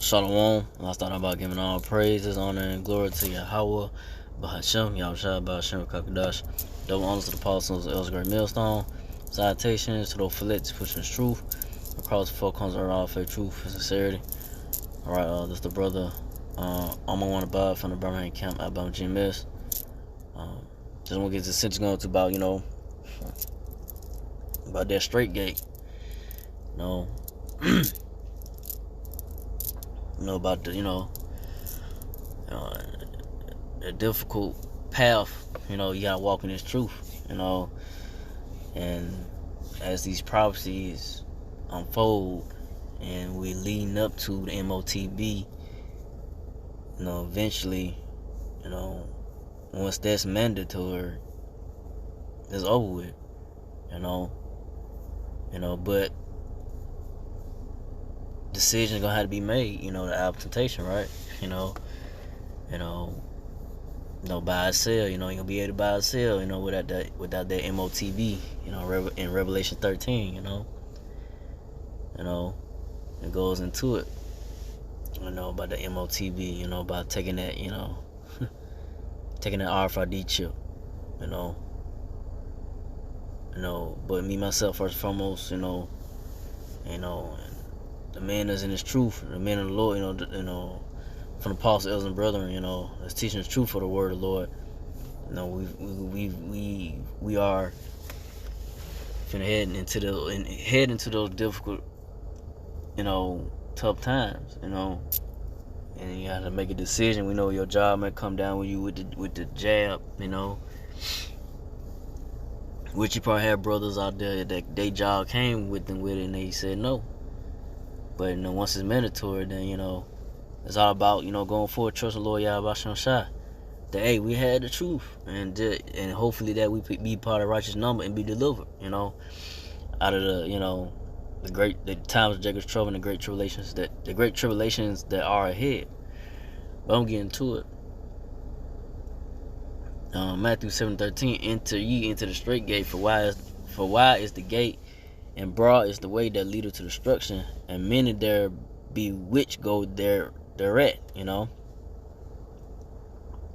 Shalom. I start about giving all praises, honor, and glory to Yahweh, Bahashem, Yahushua, Bahashem, Kakadash. Double honors to the apostles, El's Great Millstone. Salutations to those fillets pushing the truth across the four corners of all faith, truth, and sincerity. Alright, this is the brother, Alma One Abad from the Birmingham camp, Alabama GMS. Just want to get this sentence going to about, about that straight gate. About the, the difficult path, you gotta walk in this truth, and as these prophecies unfold and we leading up to the MOTB, eventually, once that's mandatory, it's over with, but decisions gonna have to be made, the implementation, right? Buy or sell, you're gonna be able to buy or sell, without that MOTB, in Revelation 13, it goes into it, about the MOTB, about taking that, taking that RFID chip, but me, myself, first and foremost, the man that's in his truth, the man of the Lord, from the apostles, elders, and brethren, that's teaching the truth for the word of the Lord. We are finna head into those difficult, tough times, and you have to make a decision. We know your job might come down with you with the jab, which you probably have brothers out there that their job came with them with it, and they said no. But once it's mandatory, then it's all about going forward, trust the Lord Yahweh Shah. That hey, we had the truth, and hopefully that we be part of righteous number and be delivered, out of the times of Jacob's trouble and the great tribulations that are ahead. But I'm getting to it. Matthew 7:13, enter ye into the straight gate, for wide is the gate, and broad is the way that leadeth to destruction, and many there be which go thereat,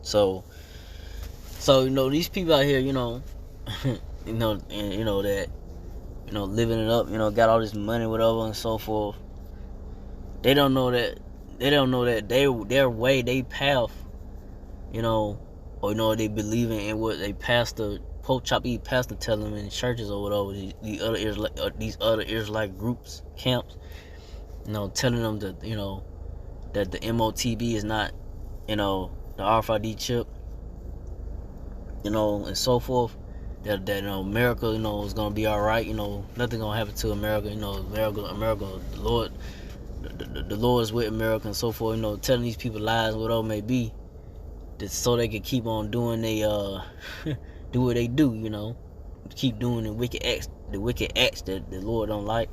So these people out here, that, living it up, got all this money, whatever, and so forth. They don't know that their way, they path, or they believe in what they pastor, Pope Chop E pastor tell them in churches or whatever, these other Israelite groups, camps, telling them that, that the MOTB is not, the RFID chip, and so forth, that America, is gonna be all right, nothing gonna happen to America, America, the Lord is with America, and so forth, telling these people lies, whatever it may be, so they can keep on doing do what they do, keep doing the wicked acts that the Lord don't like,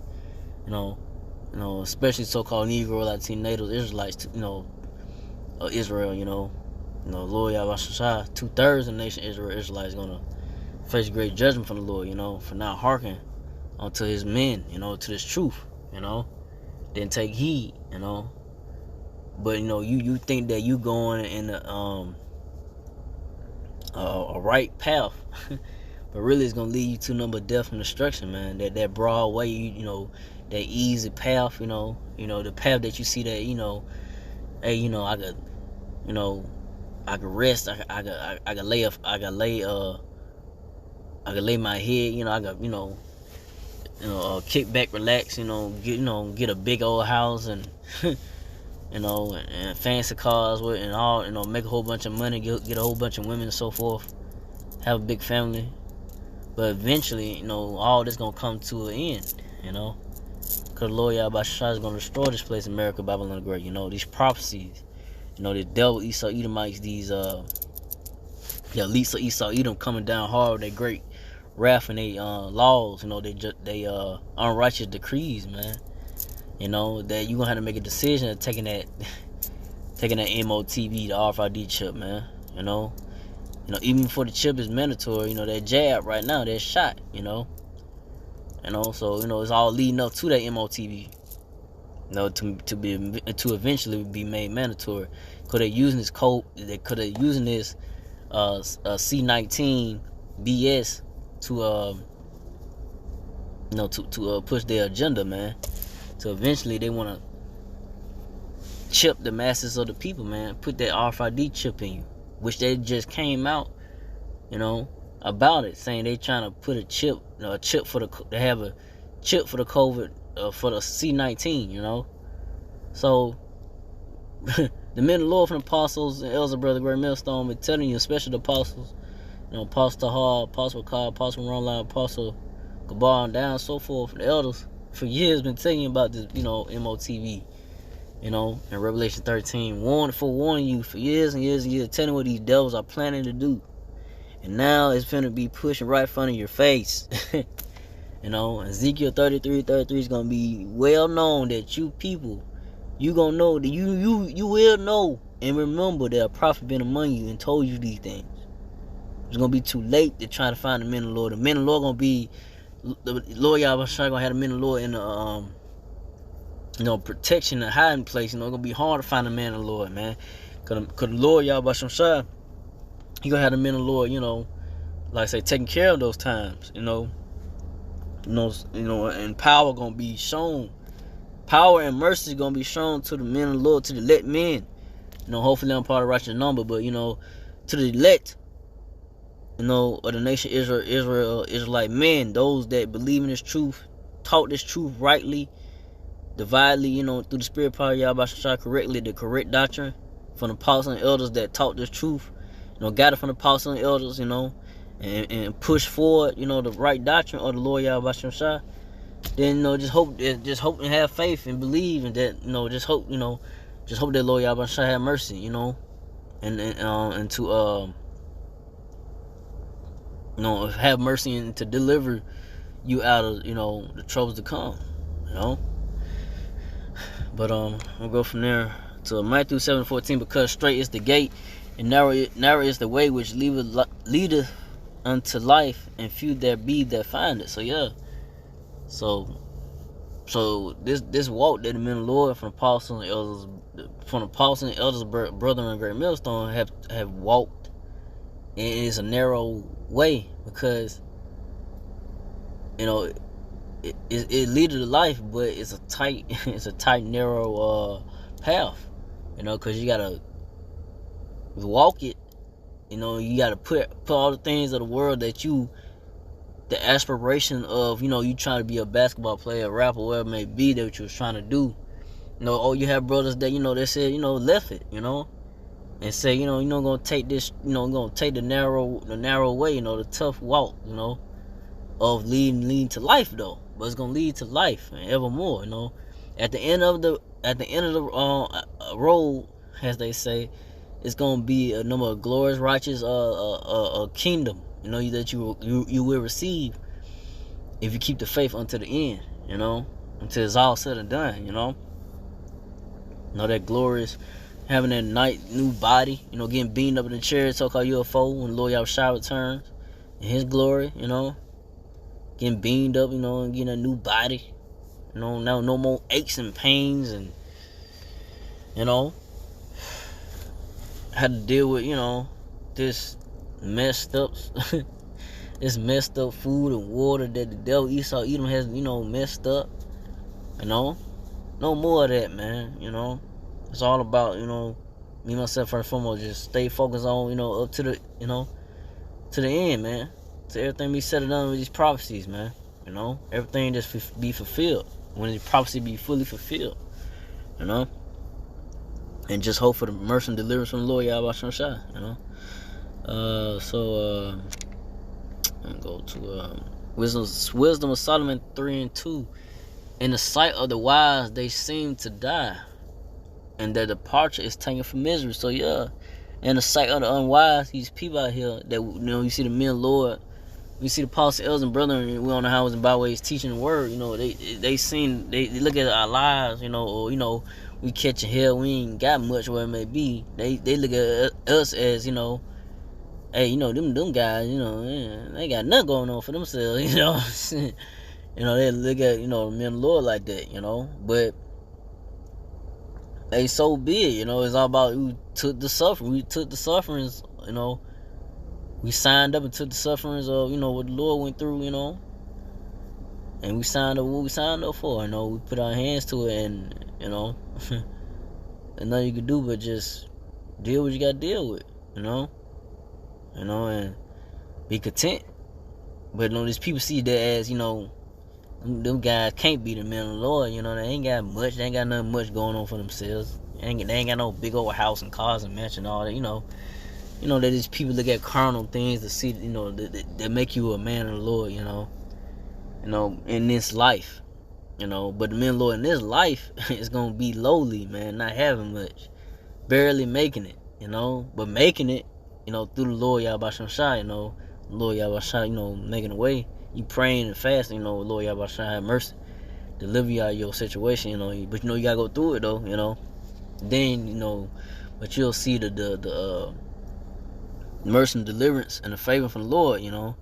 especially so-called Negro, Latino, Israelites, Israel, Lord Yahweh Shah, 2/3 of the nation Israelites gonna face great judgment from the Lord, for not hearkening unto his men, to this truth, then take heed, but you think that you going in a right path, but really it's gonna lead you to number death and destruction, man. That broad way, that easy path, the path that you see that, hey, I could rest, I could lay my head, I could, kick back, relax, get a big old house and and fancy cars with, and all, make a whole bunch of money, get a whole bunch of women and so forth, have a big family. But eventually, all this gonna come to an end, because the Lord Yahweh Shah is gonna destroy this place, America, Babylon the Great. These prophecies, the devil, Esau, Edomites, these Lisa, Esau, Edom coming down hard with their great wrath and they laws, they unrighteous decrees, man. That you gonna have to make a decision of taking that MOTB, the RFID chip, man. Even before the chip is mandatory, that jab right now, that shot, so, it's all leading up to that MOTB. You know, to eventually be made mandatory. Could they using this code? They could have using this C-19 BS to to push their agenda, man. So eventually they want to chip the masses of the people, man. Put that RFID chip in you, which they just came out, about it, saying they trying to put a chip for they have a chip for the COVID, for the C-19, So the men of the Lord from the apostles and elders of Brother Great Millstone been telling you, especially the apostles, Apostle Hall, Apostle Cobb, Apostle Ronline, Apostle Gabar, and down so forth, the elders for years been telling you about this, MOTV, in Revelation 13, warning you for years and years and years, telling what these devils are planning to do. And now it's finna be pushing right in front of your face. Ezekiel 33 is gonna be well known that you people, you gonna know that you will know and remember that a prophet been among you and told you these things. It's gonna be too late to try to find the men of the Lord. The men of the Lord gonna be, the Lord Yahweh gonna have the men of the Lord in the protection and hiding place. It's gonna be hard to find the man of the Lord, man. Cause the Lord Yahweh Shai, he gonna have the men of the Lord, like I say, taking care of those times, and power gonna be shown. Power and mercy is gonna be shown to the men of the Lord, to the elect men. Hopefully I'm part of the righteous number, but to the elect, of the nation Israelite men, those that believe in this truth, taught this truth rightly, dividedly, through the spirit power of Yahweh Shai correctly, the correct doctrine from the apostles and elders that taught this truth, got it from the apostles and elders, and push forward, the right doctrine of the Lord Yahweh Shai. Then just hope and have faith and believe, and that just hope that Lord Yahweh Shai have mercy, and to have mercy and to deliver you out of the troubles to come, But we'll go from there to Matthew 7:14. Because straight is the gate and narrow is the way which leadeth unto life, and few there be that find it. So yeah. So this walk that the men of the Lord from the apostles and elders, brother and Great Millstone have walked, and it's a narrow way, because it leads to life, but it's a tight narrow path, because you gotta walk it. You gotta put all the things of the world the aspiration of, you trying to be a basketball player, a rapper, whatever it may be that you was trying to do. You have brothers that, they said, left it, and say, you're gonna take this, gonna take the narrow way, the tough walk, of leading to life though. But it's gonna lead to life and evermore, At the end of the road, as they say, it's gonna be a number of glorious, righteous kingdom, that you will receive if you keep the faith unto the end, until it's all said and done, that glorious, having that new body, getting beamed up in the chair, so-called UFO, when the Lord Yahweh returns in his glory, getting beamed up, and getting a new body, now no more aches and pains, and had to deal with, this messed up food and water that the devil Esau Edom has, messed up. No more of that, man. It's all about, me, myself, first and foremost, just stay focused on, up to the, to the end, man. To everything be said and done with these prophecies, man. Everything just be fulfilled when the prophecy be fully fulfilled, and just hope for the mercy and deliverance from the Lord Yahweh Shai, So I'm gonna go to Wisdom of Solomon 3:2. In the sight of the wise, they seem to die, and their departure is taken from misery. So yeah, in the sight of the unwise, these people out here that you see the men of the Lord, you see the apostles, elders, and brethren, we don't know how and by ways teaching the word. They look at our lives, or we catching hell, we ain't got much, where it may be. They look at us as, hey, them guys, they ain't got nothing going on for themselves, they look at, the men of the Lord like that, but hey, so be it. You know, it's all about we took the suffering. We took the sufferings. You know, we signed up and took the sufferings of, you know, what the Lord went through. You know, and we signed up what we signed up for. You know, we put our hands to it, and you know, and nothing you can do but just deal what you got to deal with. You know, and be content. But you know, these people see that as, you know, them guys can't be the men of the Lord. You know, they ain't got much. They ain't got nothing much going on for themselves. They ain't got no big old house and cars and mansion and all that. You know that these people look at carnal things to see, you know, that make you a man of the Lord. You know, in this life. You know, but the men of the Lord in this life is gonna be lowly, man, not having much, barely making it. You know, but making it, you know, through the Lord Yahweh Shai. You know, Lord Yahweh Shai, you know, making a way. You praying and fasting, you know, Lord Yahweh Shai, have mercy, deliver you out of your situation, you know. But you know, you gotta go through it though, you know. Then, you know, but you'll see the mercy and deliverance and the favor from the Lord. You know,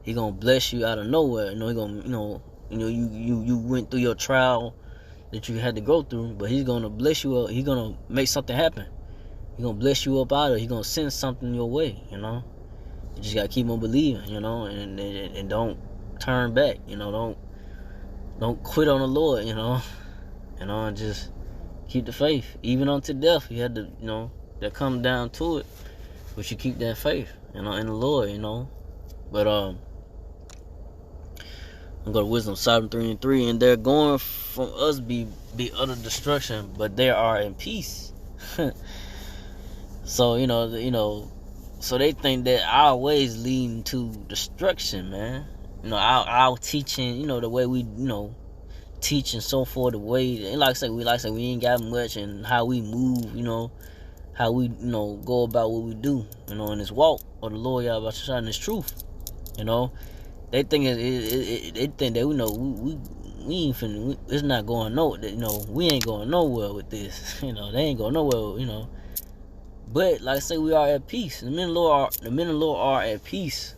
He gonna bless you out of nowhere. You know, He gonna, you went through your trial that you had to go through, but He's gonna bless you. He's gonna make something happen. He's gonna bless you up out of it. He's gonna send something your way. You know, you just gotta keep on believing. You know, and don't turn back. You know, don't quit on the Lord. You know, and just keep the faith, even unto death. You had to, you know, that come down to it, but you keep that faith, you know, in the Lord. You know, but I'm going to Wisdom 7:3-3, and they're going from us be utter destruction, but they are in peace. So so they think that our ways leading to destruction, man. You know, our teaching, you know, the way we, you know, teach and so forth, the way, and like I said, we ain't got much, and how we move, you know, how we, you know, go about what we do, you know, in this walk of the Lord Yahweh Shai, in this truth. You know, they think they think that, you know, we ain't finna, it's not going nowhere. You know, we ain't going nowhere with this. You know, they ain't going nowhere. You know, but like I say, we are at peace. The men of the Lord are at peace.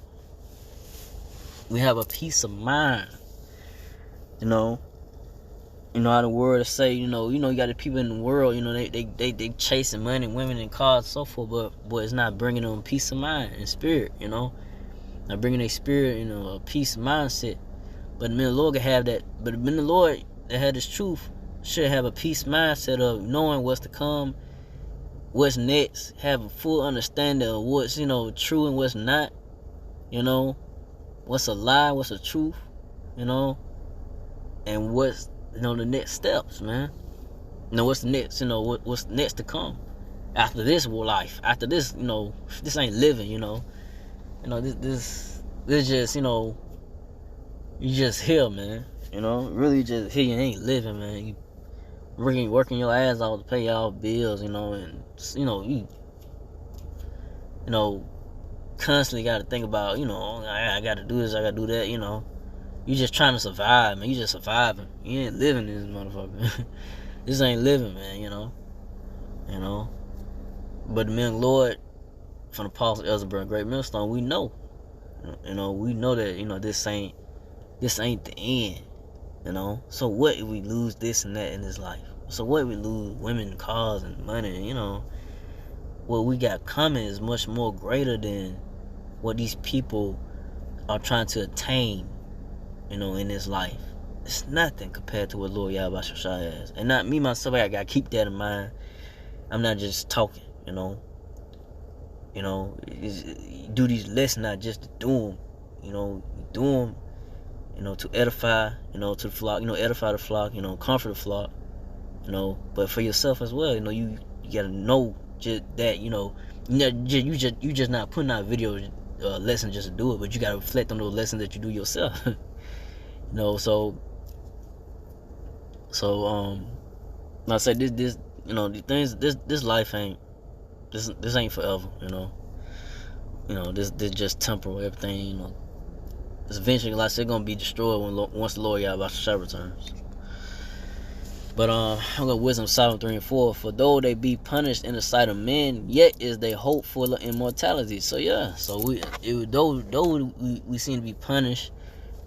We have a peace of mind. You know how the word say, you got the people in the world, you know, they chasing money, women, and cars, so forth, but it's not bringing them peace of mind and spirit, you know, not bringing their spirit, you know, a peace mindset. But the men of the Lord can have that. But the men of the Lord that had this truth should have a peace mindset of knowing what's to come, what's next, have a full understanding of what's, you know, true and what's not, you know, what's a lie, what's a truth, you know, and what's, you know, the next steps, man. You know, what's the next, you know, what's next to come after this life, after this, you know, this ain't living, you know, this just, you know, you just here, man, you know, really just here, you ain't living, man. You working your ass off to pay all bills, you know, and, you know, constantly got to think about, you know, I got to do this, I got to do that, you know. You just trying to survive, man. You just surviving. You ain't living this motherfucker. This ain't living, man, you know. But the men of the Lord, from the Apostle Elzebur, Great Millstone, we know. You know, we know that, you know, this ain't the end. You know. So what if we lose this and that in this life? So what if we lose women, cars, and money? And, you know, what we got coming is much more greater than what these people are trying to attain, you know, in this life. It's nothing compared to what Lord Yahweh Shai has. And not me, myself, I gotta keep that in mind. I'm not just talking, you know. You do these lessons not just to do them, you know. You do them, you know, to edify, you know, to the flock, you know, edify the flock, you know, comfort the flock, you know, but for yourself as well, you know, you gotta know just that, you know, you just not putting out video lessons just to do it, but you gotta reflect on those lessons that you do yourself. You know, so like I said, this you know, the things, this life ain't, this ain't forever, you know. This just temporal. Everything, you know, it's eventually, like I said, gonna be destroyed once the Lord Yahweh Shai returns. But I'm gonna Wisdom 7:3-4. For though they be punished in the sight of men, yet is they hope full of immortality. So yeah, so though we seem to be punished,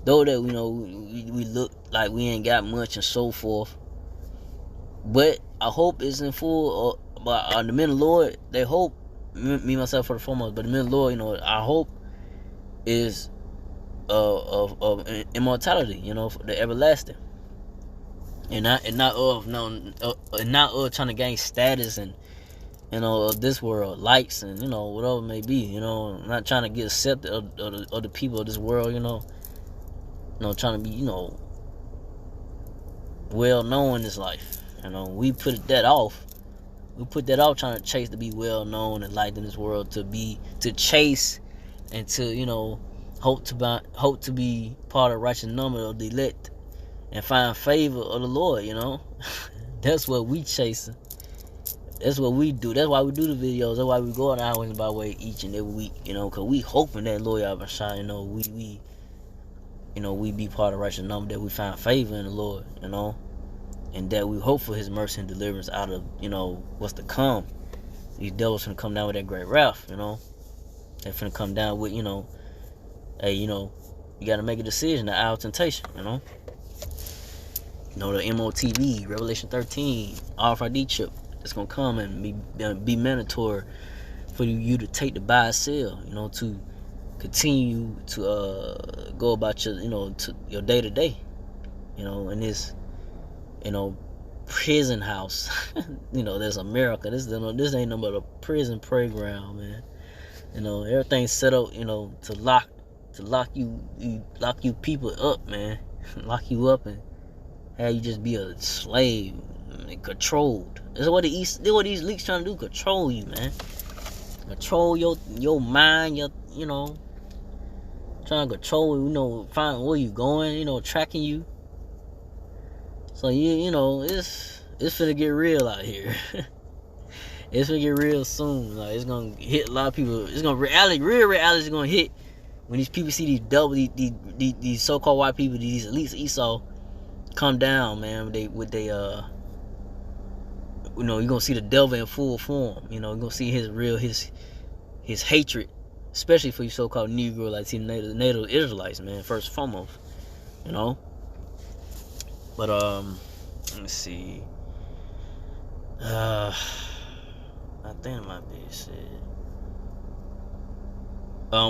though that, you know, we look like we ain't got much and so forth, but I hope is in full. But the men of the Lord, they hope, me myself for the foremost, but the men of the Lord, you know, our hope is of immortality, you know, the everlasting, and not of trying to gain status and, you know, of this world, likes and, you know, whatever it may be, you know, not trying to get accepted of the people of this world, you know, trying to be, you know, well known in this life, you know. We put that off. We put that off, trying to chase to be well known and liked in this world, to chase and to, you know, hope to be part of the righteous number of the elect and find favor of the Lord, you know. That's what we chasing. That's what we do. That's why we do the videos. That's why we go out our ways by way each and every week, you know, because we hoping that Lord Yahweh Shai, you know, we be part of the righteous number, that we find favor in the Lord, you know, and that we hope for his mercy and deliverance out of, you know, what's to come. These devils finna come down with that great wrath, you know. They finna come down with, you know, hey, you know, you gotta make a decision, the hour of temptation, you know. You know, the MOTV, Revelation 13, RFID chip that's gonna come and be mandatory for you to take the buy and sell, you know, to continue to go about your, you know, to your day to day, you know, in this, you know, prison house. You know, there's America. This ain't nothing but a prison playground, man. You know, everything's set up, you know, to lock you people up, man. Lock you up and have you just be a slave and controlled. That's what these leaks trying to do, control you, man. Control your mind, you know, trying to control, you know, find where you going, you know, tracking you. So you know, it's finna get real out here. It's gonna get real soon. Like, it's gonna hit a lot of people. It's gonna real reality is gonna hit when these people see these so-called white people, these elites of Esau, come down, man. You know, you're gonna see the devil in full form. You know, you're gonna see his hatred, especially for you so-called Negro, like the native Israelites, man. First and foremost, you know. But let me see. I think it might be said.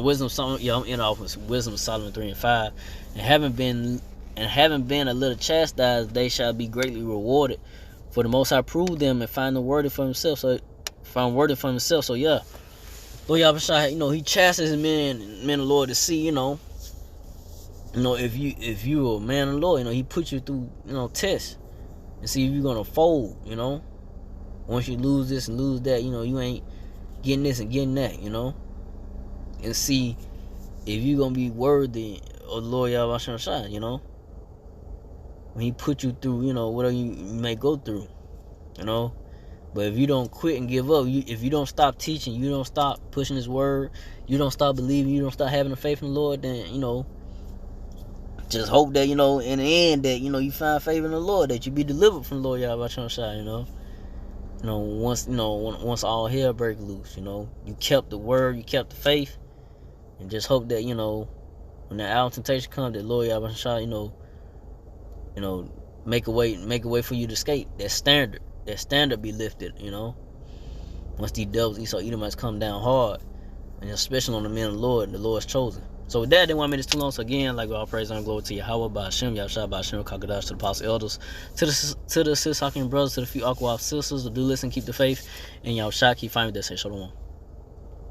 Wisdom Solomon. Yeah, I'm in off with Wisdom of Solomon 3 and 5. And having been a little chastised, they shall be greatly rewarded. For the Most High proved them and found them worthy for himself. So yeah, Lord Yahweh, you know, he chastises men of the Lord to see, you know, if you a man of the Lord, you know, he put you through, you know, tests and see if you're gonna fold, you know. Once you lose this and lose that, you know, you ain't getting this and getting that, you know. And see if you're gonna be worthy of the Lord Yahweh Shai, you know. When he put you through, you know, whatever you may go through, you know. But if you don't quit and give up, if you don't stop teaching, you don't stop pushing his word, you don't stop believing, you don't stop having the faith in the Lord, then, you know, just hope that, you know, in the end, that, you know, you find favor in the Lord, that you be delivered from the Lord Yahweh Shai, you know. You know, once all hell break loose, you know, you kept the word, you kept the faith, and just hope that, you know, when the hour of temptation comes, that Lord Yahweh Shai, you know, make a way for you to escape. That standard be lifted, you know. Once these devils, Esau, Edomites come down hard, and especially on the men of the Lord, the Lord's chosen. So with that, I didn't want to make this too long. So again, like all praise and glory to Yahweh, by Hashem, Yahshua, by Hashem, Kakadash, to the apostle elders, to the sis hawking brothers, to the few Aqua sisters, to do listen, keep the faith, and Yahshua, keep finding that say Shalom.